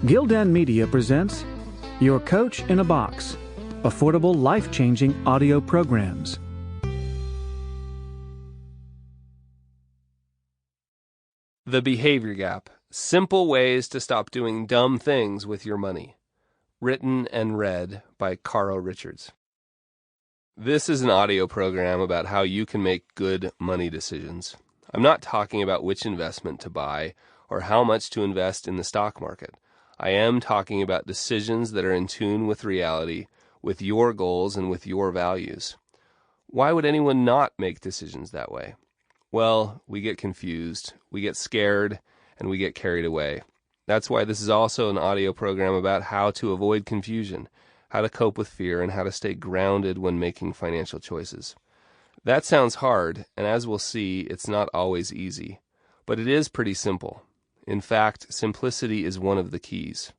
Gildan Media presents Your Coach in a Box, affordable, life-changing audio programs. The Behavior Gap: Simple Ways to Stop Doing Dumb Things with Your Money. Written and read by Carl Richards. This is an audio program about how you can make good money decisions. I'm not talking about which investment to buy or how much to invest in the stock market. I am talking about decisions that are in tune with reality, with your goals, and with your values. Why would anyone not make decisions that way? Well, we get confused, we get scared, and we get carried away. That's why this is also an audio program about how to avoid confusion, how to cope with fear, and how to stay grounded when making financial choices. That sounds hard, and as we'll see, it's not always easy. But it is pretty simple. In fact, simplicity is one of the keys.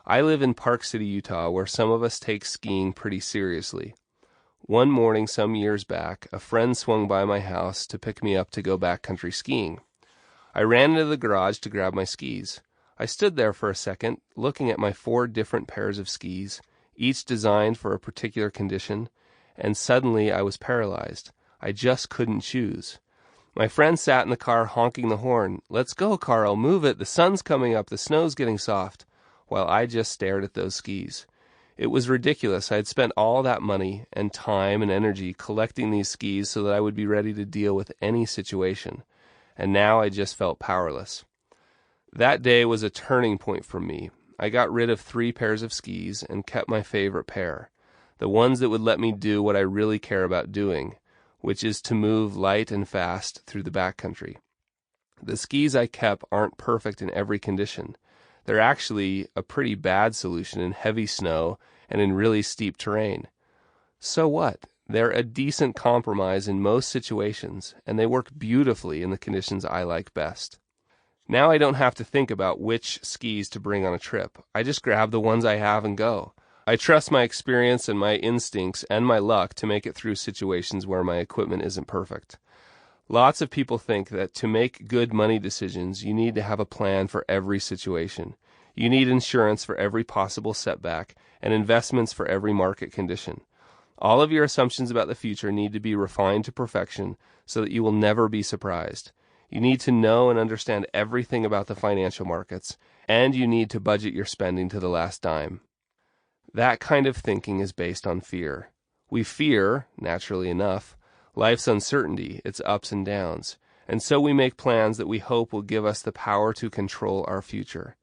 I live in Park City, Utah, where some of us take skiing pretty seriously. One morning some years back, a friend swung by my house to pick me up to go backcountry skiing. I ran into the garage to grab my skis. I stood there for a second, looking at my 4 different pairs of skis, each designed for a particular condition, and suddenly I was paralyzed. I just couldn't choose. My friend sat in the car honking the horn. "Let's go, Carl, move it, the sun's coming up, the snow's getting soft," while I just stared at those skis. It was ridiculous. I had spent all that money and time and energy collecting these skis so that I would be ready to deal with any situation, and now I just felt powerless. That day was a turning point for me. I got rid of 3 pairs of skis and kept my favorite pair, the ones that would let me do what I really care about doing, which is to move light and fast through the backcountry. The skis I kept aren't perfect in every condition. They're actually a pretty bad solution in heavy snow and in really steep terrain. So what? They're a decent compromise in most situations, and they work beautifully in the conditions I like best. Now I don't have to think about which skis to bring on a trip. I just grab the ones I have and go. I trust my experience and my instincts and my luck to make it through situations where my equipment isn't perfect. Lots of people think that to make good money decisions, you need to have a plan for every situation. You need insurance for every possible setback and investments for every market condition. All of your assumptions about the future need to be refined to perfection so that you will never be surprised. You need to know and understand everything about the financial markets, and you need to budget your spending to the last dime. That kind of thinking is based on fear. We fear, naturally enough, life's uncertainty, its ups and downs, and so we make plans that we hope will give us the power to control our future.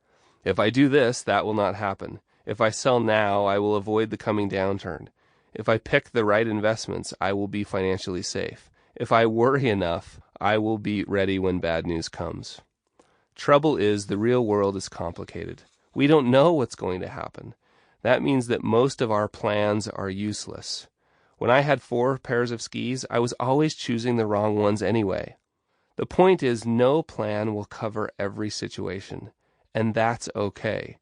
If I do this, that will not happen. If I sell now, I will avoid the coming downturn. If I pick the right investments, I will be financially safe. If I worry enough, I will be ready when bad news comes. Trouble is, the real world is complicated. We don't know what's going to happen. That means that most of our plans are useless. When I had 4 pairs of skis, I was always choosing the wrong ones anyway. The point is, no plan will cover every situation, and that's okay.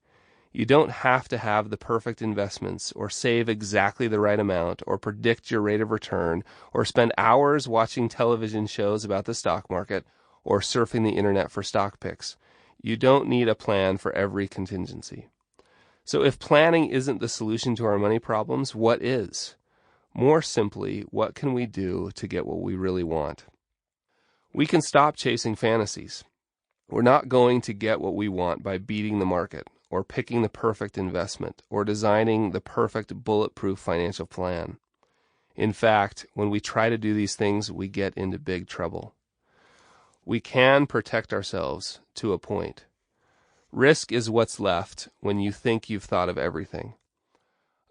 You don't have to have the perfect investments, or save exactly the right amount, or predict your rate of return, or spend hours watching television shows about the stock market, or surfing the internet for stock picks. You don't need a plan for every contingency. So if planning isn't the solution to our money problems, what is? More simply, what can we do to get what we really want? We can stop chasing fantasies. We're not going to get what we want by beating the market, or picking the perfect investment, or designing the perfect bulletproof financial plan. In fact, when we try to do these things, we get into big trouble. We can protect ourselves to a point. Risk is what's left when you think you've thought of everything.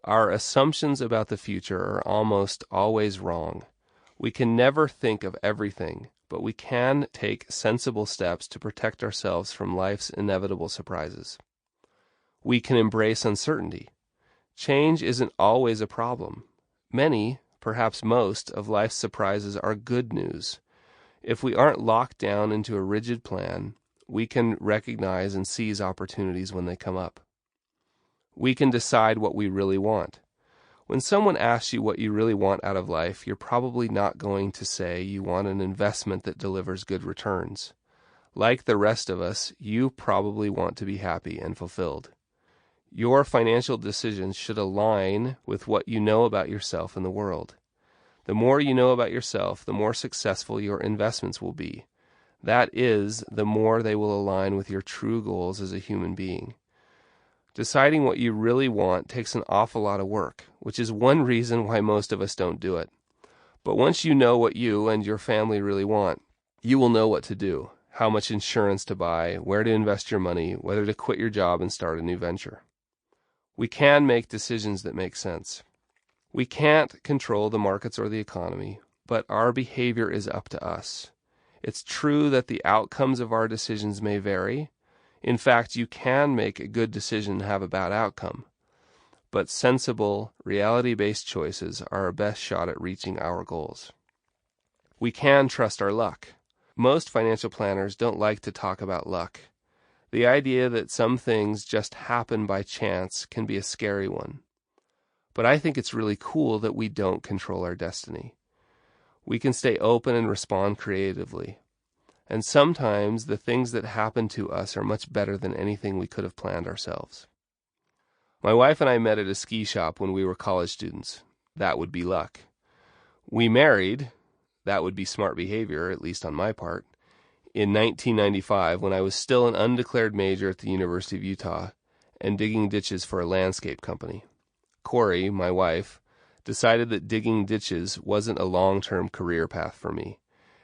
Our assumptions about the future are almost always wrong. We can never think of everything, but we can take sensible steps to protect ourselves from life's inevitable surprises. We can embrace uncertainty. Change isn't always a problem. Many, perhaps most, of life's surprises are good news. If we aren't locked down into a rigid plan, we can recognize and seize opportunities when they come up. We can decide what we really want. When someone asks you what you really want out of life, you're probably not going to say you want an investment that delivers good returns. Like the rest of us, you probably want to be happy and fulfilled. Your financial decisions should align with what you know about yourself and the world. The more you know about yourself, the more successful your investments will be. That is, the more they will align with your true goals as a human being. Deciding what you really want takes an awful lot of work, which is one reason why most of us don't do it. But once you know what you and your family really want, you will know what to do, how much insurance to buy, where to invest your money, whether to quit your job and start a new venture. We can make decisions that make sense. We can't control the markets or the economy, but our behavior is up to us. It's true that the outcomes of our decisions may vary. In fact, you can make a good decision and have a bad outcome. But sensible, reality-based choices are our best shot at reaching our goals. We can trust our luck. Most financial planners don't like to talk about luck. The idea that some things just happen by chance can be a scary one. But I think it's really cool that we don't control our destiny. We can stay open and respond creatively. And sometimes the things that happen to us are much better than anything we could have planned ourselves. My wife and I met at a ski shop when we were college students. That would be luck. We married. That would be smart behavior, at least on my part, in 1995 when I was still an undeclared major at the University of Utah and digging ditches for a landscape company. Corey, my wife, decided that digging ditches wasn't a long-term career path for me,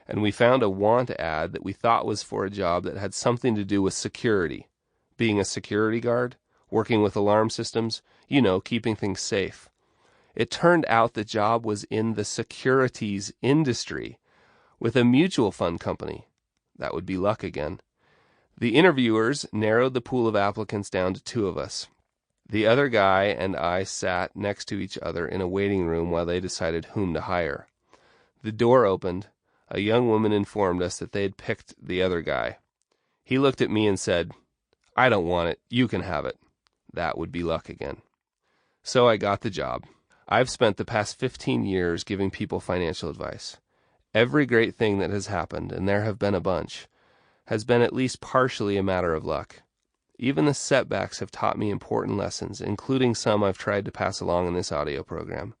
and we found a want ad that we thought was for a job that had something to do with security, being a security guard, working with alarm systems, keeping things safe. It turned out the job was in the securities industry with a mutual fund company. That would be luck again. The interviewers narrowed the pool of applicants down to 2 of us. The other guy and I sat next to each other in a waiting room while they decided whom to hire. The door opened. A young woman informed us that they had picked the other guy. He looked at me and said, "I don't want it. You can have it." That would be luck again. So I got the job. I've spent the past 15 years giving people financial advice. Every great thing that has happened, and there have been a bunch, has been at least partially a matter of luck. Even the setbacks have taught me important lessons, including some I've tried to pass along in this audio program.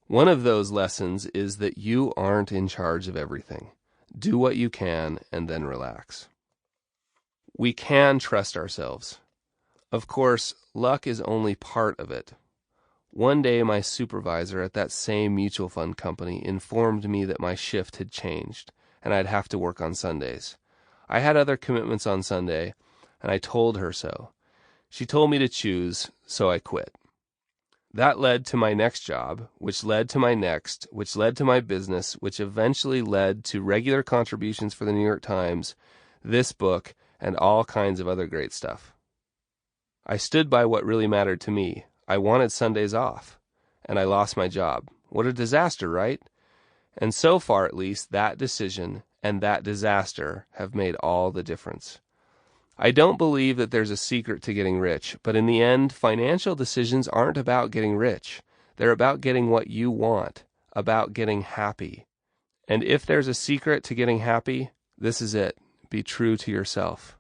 One of those lessons is that you aren't in charge of everything. Do what you can and then relax. We can trust ourselves. Of course, luck is only part of it. One day my supervisor at that same mutual fund company informed me that my shift had changed and I'd have to work on Sundays. I had other commitments on Sunday, and I told her so. She told me to choose, so I quit. That led to my next job, which led to my next, which led to my business, which eventually led to regular contributions for the New York Times, this book, and all kinds of other great stuff. I stood by what really mattered to me. I wanted Sundays off, and I lost my job. What a disaster, right? And so far, at least, that decision and that disaster have made all the difference. I don't believe that there's a secret to getting rich, but in the end, financial decisions aren't about getting rich. They're about getting what you want, about getting happy. And if there's a secret to getting happy, this is it. Be true to yourself.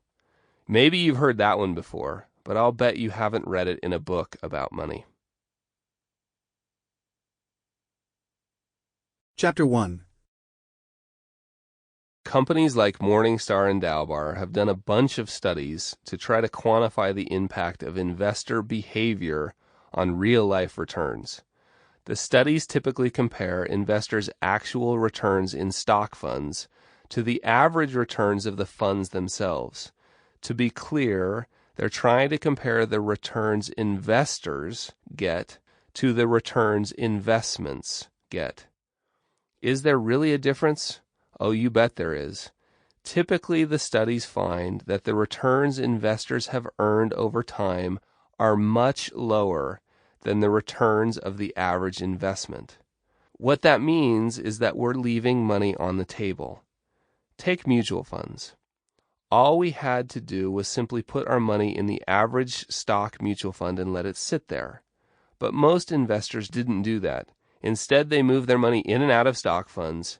Maybe you've heard that one before, but I'll bet you haven't read it in a book about money. Chapter 1. Companies like Morningstar and Dalbar have done a bunch of studies to try to quantify the impact of investor behavior on real-life returns. The studies typically compare investors' actual returns in stock funds to the average returns of the funds themselves. To be clear, they're trying to compare the returns investors get to the returns investments get. Is there really a difference? Oh, you bet there is. Typically, the studies find that the returns investors have earned over time are much lower than the returns of the average investment. What that means is that we're leaving money on the table. Take mutual funds. All we had to do was simply put our money in the average stock mutual fund and let it sit there. But most investors didn't do that. Instead, they moved their money in and out of stock funds.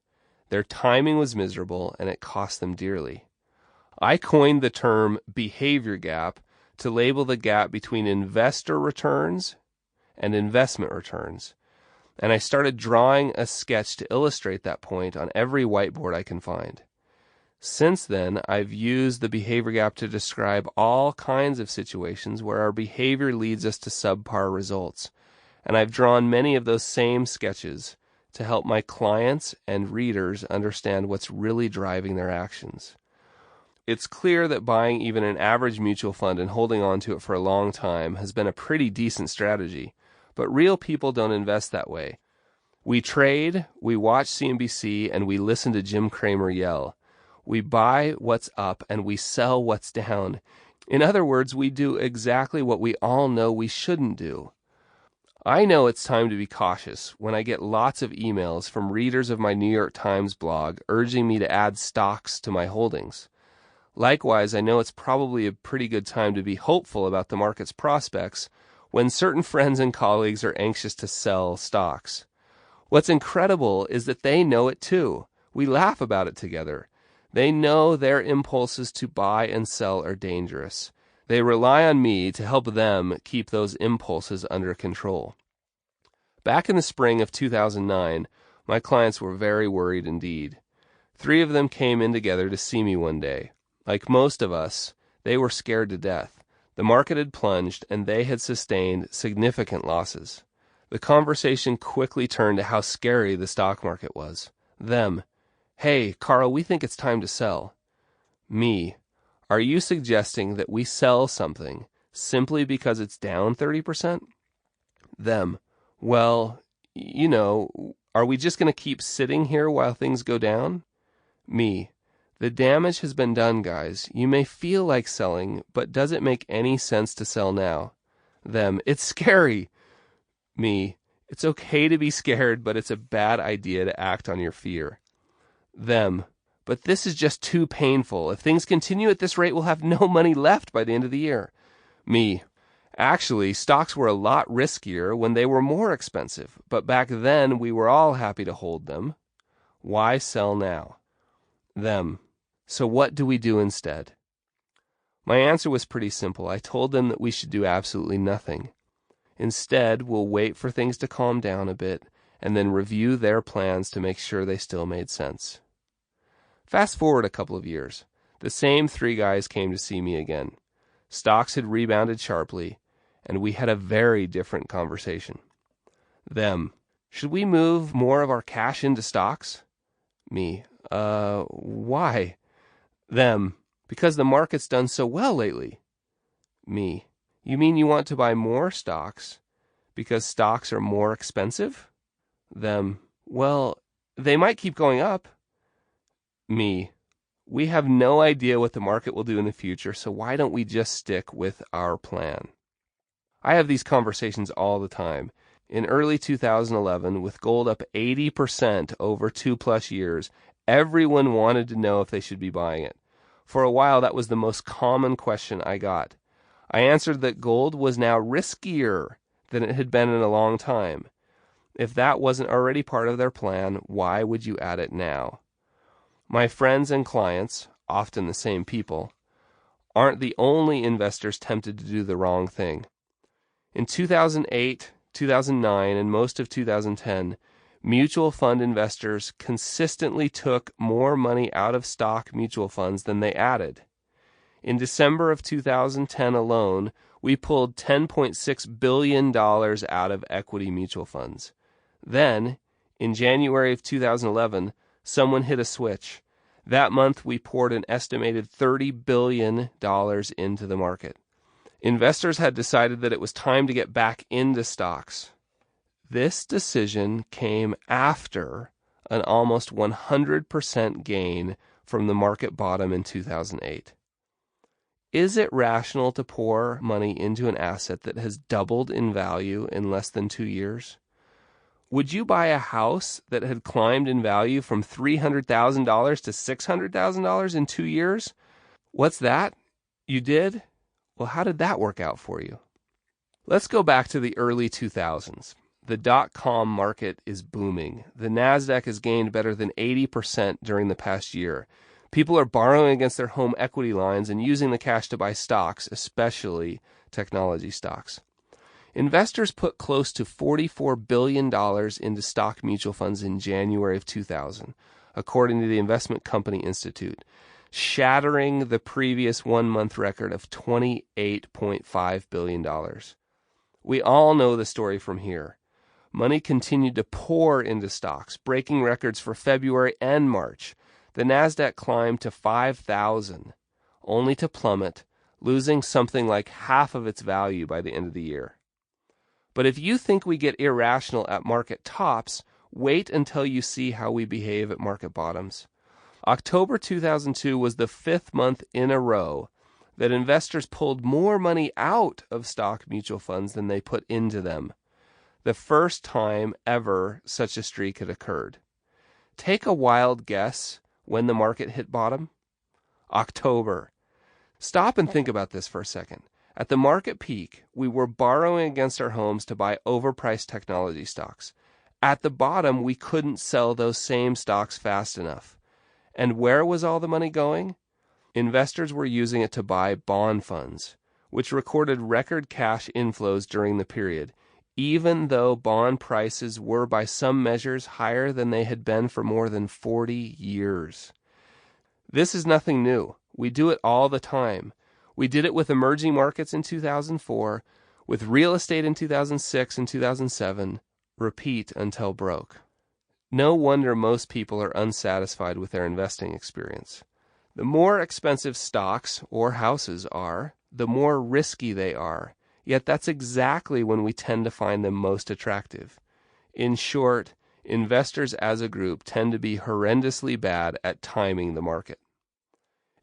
Their timing was miserable, and it cost them dearly. I coined the term behavior gap to label the gap between investor returns and investment returns. And I started drawing a sketch to illustrate that point on every whiteboard I can find. Since then, I've used the behavior gap to describe all kinds of situations where our behavior leads us to subpar results. And I've drawn many of those same sketches to help my clients and readers understand what's really driving their actions. It's clear that buying even an average mutual fund and holding on to it for a long time has been a pretty decent strategy, but real people don't invest that way. We trade, we watch CNBC, and we listen to Jim Cramer yell. We buy what's up and we sell what's down. In other words, we do exactly what we all know we shouldn't do. I know it's time to be cautious when I get lots of emails from readers of my New York Times blog urging me to add stocks to my holdings. Likewise, I know it's probably a pretty good time to be hopeful about the market's prospects when certain friends and colleagues are anxious to sell stocks. What's incredible is that they know it too. We laugh about it together. They know their impulses to buy and sell are dangerous. They rely on me to help them keep those impulses under control. Back in the spring of 2009, my clients were very worried indeed. 3 of them came in together to see me one day. Like most of us, they were scared to death. The market had plunged, and they had sustained significant losses. The conversation quickly turned to how scary the stock market was. Them: "Hey, Carl, we think it's time to sell." Me: "Are you suggesting that we sell something simply because it's down 30%? Them: "Well, are we just going to keep sitting here while things go down?" Me: "The damage has been done, guys. You may feel like selling, but does it make any sense to sell now?" Them: "It's scary." Me: "It's okay to be scared, but it's a bad idea to act on your fear." Them: "But this is just too painful. If things continue at this rate, we'll have no money left by the end of the year." Me: "Actually, stocks were a lot riskier when they were more expensive, but back then we were all happy to hold them. Why sell now?" Them: "So what do we do instead?" My answer was pretty simple. I told them that we should do absolutely nothing. Instead, we'll wait for things to calm down a bit and then review their plans to make sure they still made sense. Fast forward a couple of years. The same 3 guys came to see me again. Stocks had rebounded sharply, and we had a very different conversation. Them: "Should we move more of our cash into stocks?" Me: Why?" Them: "Because the market's done so well lately." Me: "You mean you want to buy more stocks because stocks are more expensive?" Them: "Well, they might keep going up." Me: "We have no idea what the market will do in the future, so why don't we just stick with our plan?" I have these conversations all the time. In early 2011, with gold up 80% over 2+ years, everyone wanted to know if they should be buying it. For a while, that was the most common question I got. I answered that gold was now riskier than it had been in a long time. If that wasn't already part of their plan, why would you add it now? My friends and clients, often the same people, aren't the only investors tempted to do the wrong thing. In 2008, 2009, and most of 2010, mutual fund investors consistently took more money out of stock mutual funds than they added. In December of 2010 alone, we pulled $10.6 billion out of equity mutual funds. Then, in January of 2011, someone hit a switch. That month, we poured an estimated $30 billion into the market. Investors had decided that it was time to get back into stocks. This decision came after an almost 100% gain from the market bottom in 2008. Is it rational to pour money into an asset that has doubled in value in less than 2 years? Would you buy a house that had climbed in value from $300,000 to $600,000 in 2 years? What's that? You did? Well, how did that work out for you? Let's go back to the early 2000s. The dot-com market is booming. The NASDAQ has gained better than 80% during the past year. People are borrowing against their home equity lines and using the cash to buy stocks, especially technology stocks. Investors put close to $44 billion into stock mutual funds in January of 2000, according to the Investment Company Institute, shattering the previous one-month record of $28.5 billion. We all know the story from here. Money continued to pour into stocks, breaking records for February and March. The Nasdaq climbed to 5,000, only to plummet, losing something like half of its value by the end of the year. But if you think we get irrational at market tops, wait until you see how we behave at market bottoms. October 2002 was the 5th month in a row that investors pulled more money out of stock mutual funds than they put into them. The first time ever such a streak had occurred. Take a wild guess when the market hit bottom? October. Stop and think about this for a second. At the market peak, we were borrowing against our homes to buy overpriced technology stocks. At the bottom, we couldn't sell those same stocks fast enough. And where was all the money going? Investors were using it to buy bond funds, which recorded record cash inflows during the period, even though bond prices were by some measures higher than they had been for more than 40 years. This is nothing new. We do it all the time. We did it with emerging markets in 2004, with real estate in 2006 and 2007, repeat until broke. No wonder most people are unsatisfied with their investing experience. The more expensive stocks or houses are, the more risky they are. Yet that's exactly when we tend to find them most attractive. In short, investors as a group tend to be horrendously bad at timing the market.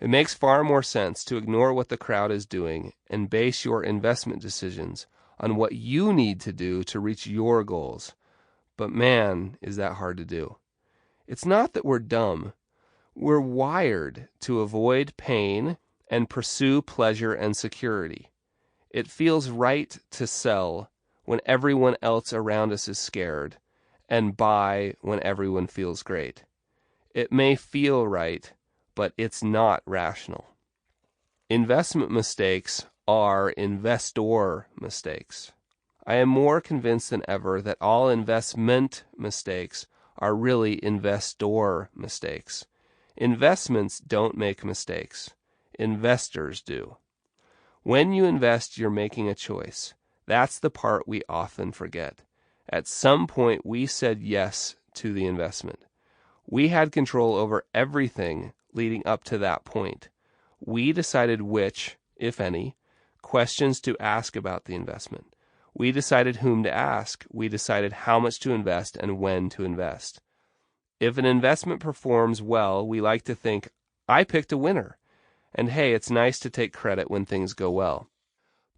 It makes far more sense to ignore what the crowd is doing and base your investment decisions on what you need to do to reach your goals. But man, is that hard to do. It's not that we're dumb. We're wired to avoid pain and pursue pleasure and security. It feels right to sell when everyone else around us is scared and buy when everyone feels great. It may feel right, but it's not rational. Investment mistakes are investor mistakes. I am more convinced than ever that all investment mistakes are really investor mistakes. Investments don't make mistakes. Investors do. When you invest, you're making a choice. That's the part we often forget. At some point, we said yes to the investment. We had control over everything leading up to that point. We decided which, if any, questions to ask about the investment. We decided whom to ask. We decided how much to invest and when to invest. If an investment performs well, we like to think, I picked a winner. And hey, it's nice to take credit when things go well.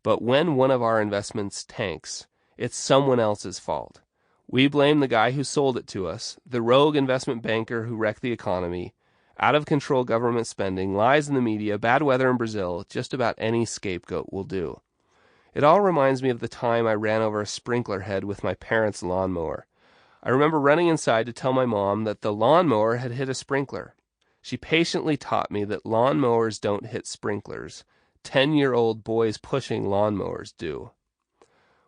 But when one of our investments tanks, it's someone else's fault. We blame the guy who sold it to us, the rogue investment banker who wrecked the economy, out-of-control government spending, lies in the media, bad weather in Brazil. Just about any scapegoat will do. It all reminds me of the time I ran over a sprinkler head with my parents' lawnmower. I remember running inside to tell my mom that the lawnmower had hit a sprinkler. She patiently taught me that lawnmowers don't hit sprinklers. 10-year-old boys pushing lawnmowers do.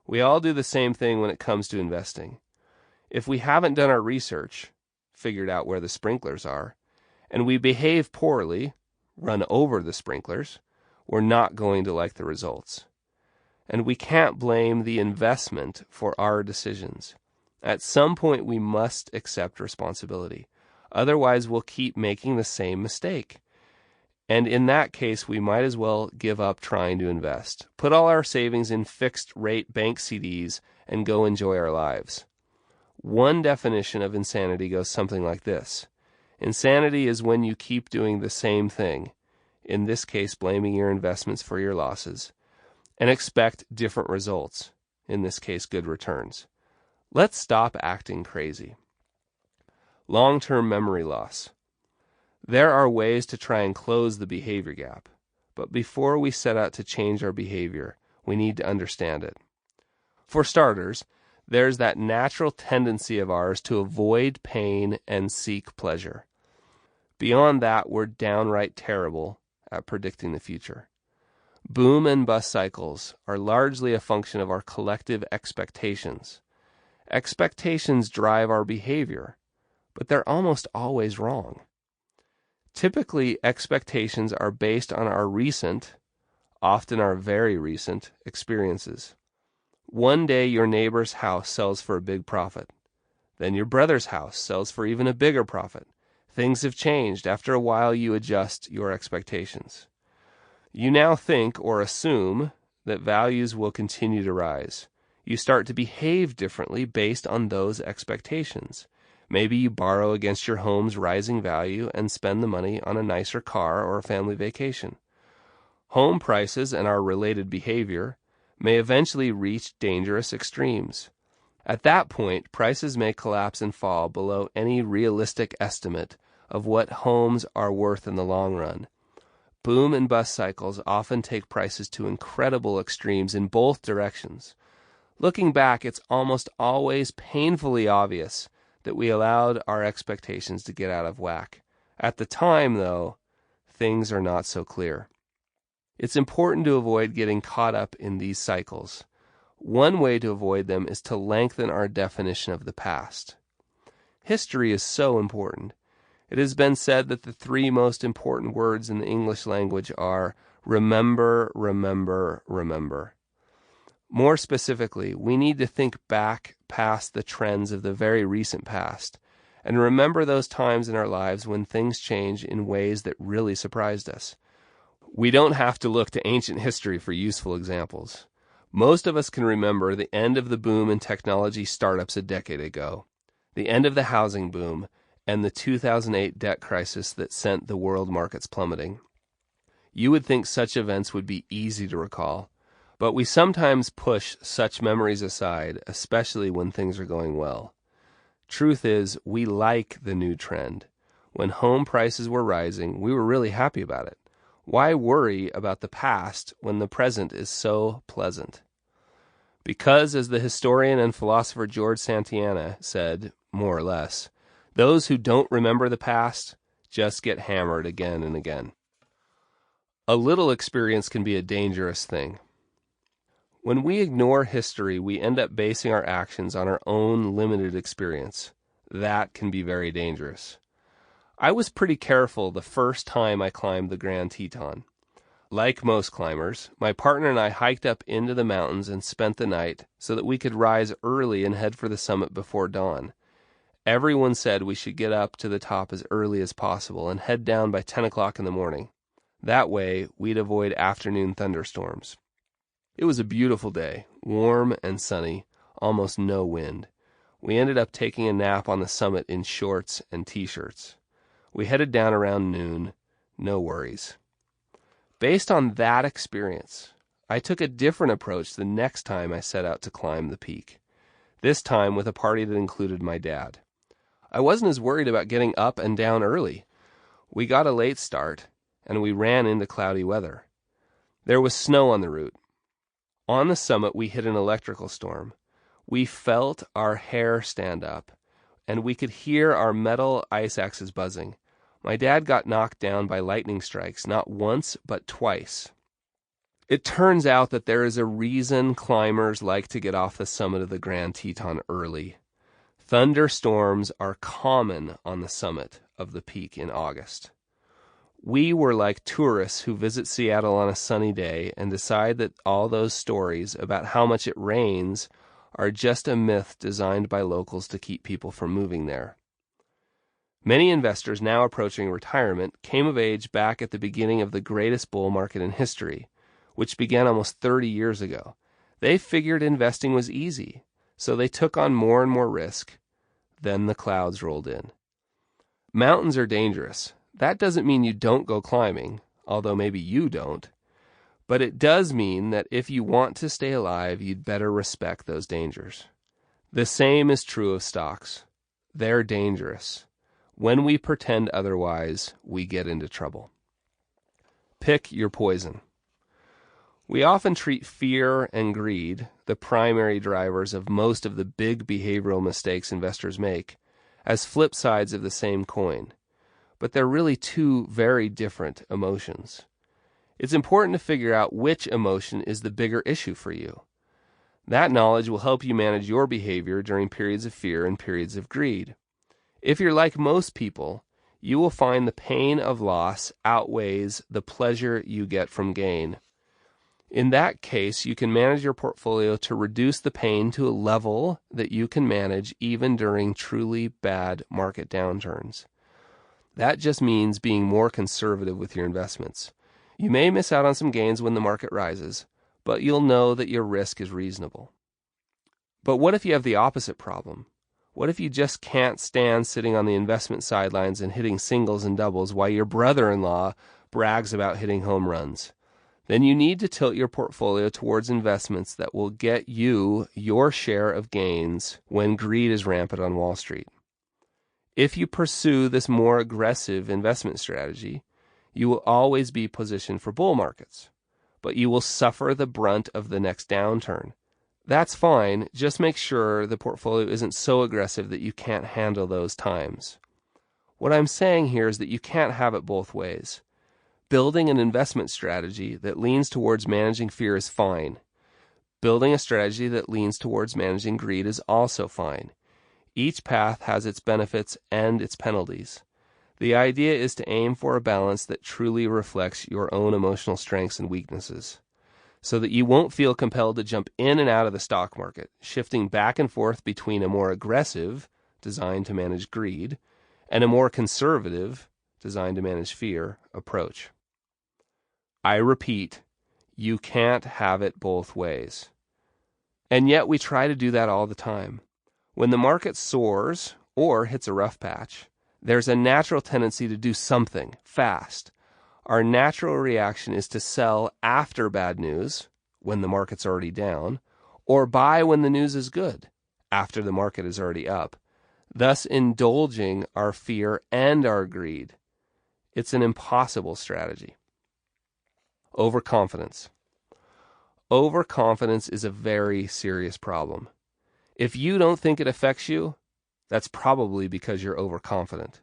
We all do the same thing when it comes to investing. If we haven't done our research, figured out where the sprinklers are, and we behave poorly, run over the sprinklers, we're not going to like the results. And we can't blame the investment for our decisions. At some point, we must accept responsibility. Otherwise, we'll keep making the same mistake. And in that case, we might as well give up trying to invest. Put all our savings in fixed-rate bank CDs and go enjoy our lives. One definition of insanity goes something like this. Insanity is when you keep doing the same thing, in this case blaming your investments for your losses, and expect different results, in this case good returns. Let's stop acting crazy. Long-term memory loss. There are ways to try and close the behavior gap, but before we set out to change our behavior, we need to understand it. For starters, there's that natural tendency of ours to avoid pain and seek pleasure. Beyond that, we're downright terrible at predicting the future. Boom and bust cycles are largely a function of our collective expectations. Expectations drive our behavior, but they're almost always wrong. Typically, expectations are based on our recent, often our very recent, experiences. One day your neighbor's house sells for a big profit. Then your brother's house sells for even a bigger profit. Things have changed. After a while, you adjust your expectations. You now think or assume that values will continue to rise. You start to behave differently based on those expectations. Maybe you borrow against your home's rising value and spend the money on a nicer car or a family vacation. Home prices and our related behavior may eventually reach dangerous extremes. At that point, prices may collapse and fall below any realistic estimate of what homes are worth in the long run. Boom and bust cycles often take prices to incredible extremes in both directions. Looking back, it's almost always painfully obvious that we allowed our expectations to get out of whack. At the time, though, things are not so clear. It's important to avoid getting caught up in these cycles. One way to avoid them is to lengthen our definition of the past. History is so important. It has been said that the three most important words in the English language are remember, remember, remember. More specifically, we need to think back past the trends of the very recent past and remember those times in our lives when things changed in ways that really surprised us. We don't have to look to ancient history for useful examples. Most of us can remember the end of the boom in technology startups a decade ago, the end of the housing boom, and the 2008 debt crisis that sent the world markets plummeting. You would think such events would be easy to recall, but we sometimes push such memories aside, especially when things are going well. Truth is, we like the new trend. When home prices were rising, we were really happy about it. Why worry about the past when the present is so pleasant? Because, as the historian and philosopher George Santayana said, more or less, those who don't remember the past just get hammered again and again. A little experience can be a dangerous thing. When we ignore history, we end up basing our actions on our own limited experience. That can be very dangerous. I was pretty careful the first time I climbed the Grand Teton. Like most climbers, my partner and I hiked up into the mountains and spent the night so that we could rise early and head for the summit before dawn. Everyone said we should get up to the top as early as possible and head down by 10 o'clock in the morning. That way, we'd avoid afternoon thunderstorms. It was a beautiful day, warm and sunny, almost no wind. We ended up taking a nap on the summit in shorts and t-shirts. We headed down around noon, no worries. Based on that experience, I took a different approach the next time I set out to climb the peak, this time with a party that included my dad. I wasn't as worried about getting up and down early. We got a late start, and we ran into cloudy weather. There was snow on the route. On the summit, we hit an electrical storm. We felt our hair stand up, and we could hear our metal ice axes buzzing. My dad got knocked down by lightning strikes, not once, but twice. It turns out that there is a reason climbers like to get off the summit of the Grand Teton early. Thunderstorms are common on the summit of the peak in August. We were like tourists who visit Seattle on a sunny day and decide that all those stories about how much it rains are just a myth designed by locals to keep people from moving there. Many investors now approaching retirement came of age back at the beginning of the greatest bull market in history, which began almost 30 years ago. They figured investing was easy, so they took on more and more risk. Then the clouds rolled in. Mountains are dangerous. That doesn't mean you don't go climbing, although maybe you don't. But it does mean that if you want to stay alive, you'd better respect those dangers. The same is true of stocks. They're dangerous. When we pretend otherwise, we get into trouble. Pick your poison. We often treat fear and greed, the primary drivers of most of the big behavioral mistakes investors make, as flip sides of the same coin. but they're really two very different emotions. It's important to figure out which emotion is the bigger issue for you. That knowledge will help you manage your behavior during periods of fear and periods of greed. If you're like most people, you will find the pain of loss outweighs the pleasure you get from gain. In that case, you can manage your portfolio to reduce the pain to a level that you can manage even during truly bad market downturns. That just means being more conservative with your investments. You may miss out on some gains when the market rises, but you'll know that your risk is reasonable. But what if you have the opposite problem? What if you just can't stand sitting on the investment sidelines and hitting singles and doubles while your brother-in-law brags about hitting home runs? Then you need to tilt your portfolio towards investments that will get you your share of gains when greed is rampant on Wall Street. If you pursue this more aggressive investment strategy, you will always be positioned for bull markets, but you will suffer the brunt of the next downturn. That's fine, just make sure the portfolio isn't so aggressive that you can't handle those times. What I'm saying here is that you can't have it both ways. Building an investment strategy that leans towards managing fear is fine. Building a strategy that leans towards managing greed is also fine. Each path has its benefits and its penalties. The idea is to aim for a balance that truly reflects your own emotional strengths and weaknesses, so that you won't feel compelled to jump in and out of the stock market, shifting back and forth between a more aggressive, designed to manage greed, and a more conservative, designed to manage fear, approach. I repeat, you can't have it both ways. And yet we try to do that all the time. When the market soars or hits a rough patch, there's a natural tendency to do something fast. Our natural reaction is to sell after bad news, when the market's already down, or buy when the news is good, after the market is already up, thus indulging our fear and our greed. It's an impossible strategy. Overconfidence. Overconfidence is a very serious problem. If you don't think it affects you, that's probably because you're overconfident.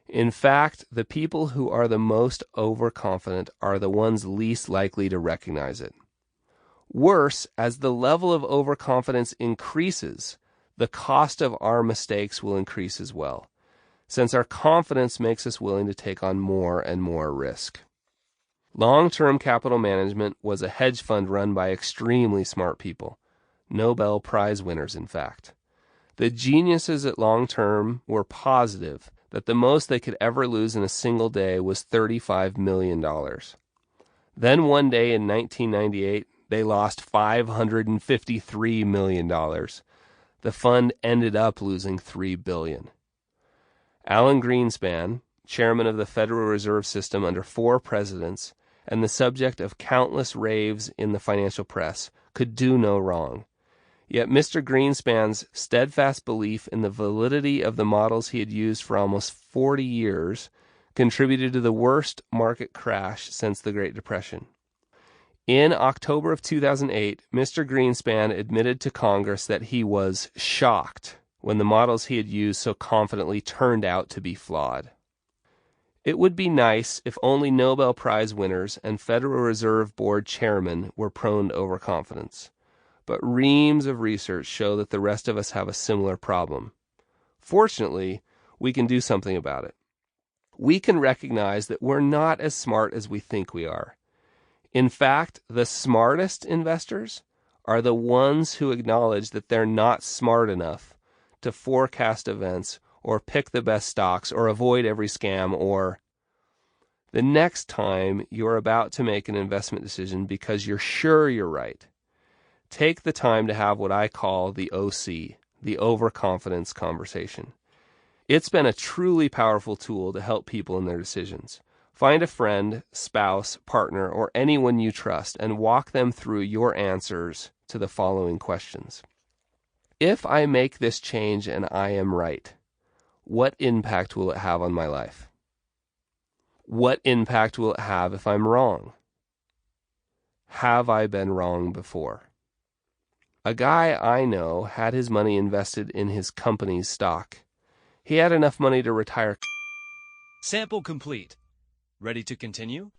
In fact, the people who are the most overconfident are the ones least likely to recognize it. Worse, as the level of overconfidence increases, the cost of our mistakes will increase as well, since our confidence makes us willing to take on more and more risk. Long-term capital management was a hedge fund run by extremely smart people, Nobel Prize winners, in fact. The geniuses at long-term were positive that the most they could ever lose in a single day was $35 million. Then one day in 1998, they lost $553 million. The fund ended up losing $3 billion. Alan Greenspan, chairman of the Federal Reserve System under 4 presidents, and the subject of countless raves in the financial press, could do no wrong. Yet Mr. Greenspan's steadfast belief in the validity of the models he had used for almost 40 years contributed to the worst market crash since the Great Depression. In October of 2008, Mr. Greenspan admitted to Congress that he was shocked when the models he had used so confidently turned out to be flawed. It would be nice if only Nobel Prize winners and Federal Reserve Board chairmen were prone to overconfidence. But reams of research show that the rest of us have a similar problem. Fortunately, we can do something about it. We can recognize that we're not as smart as we think we are. In fact, the smartest investors are the ones who acknowledge that they're not smart enough to forecast events or pick the best stocks or avoid every scam or the next time you're about to make an investment decision because you're sure you're right. Take the time to have what I call the OC, the overconfidence conversation. It's been a truly powerful tool to help people in their decisions. Find a friend, spouse, partner, or anyone you trust and walk them through your answers to the following questions. If I make this change and I am right, what impact will it have on my life? What impact will it have if I'm wrong? Have I been wrong before? A guy I know had his money invested in his company's stock. He had enough money to retire Sample complete. Ready to continue?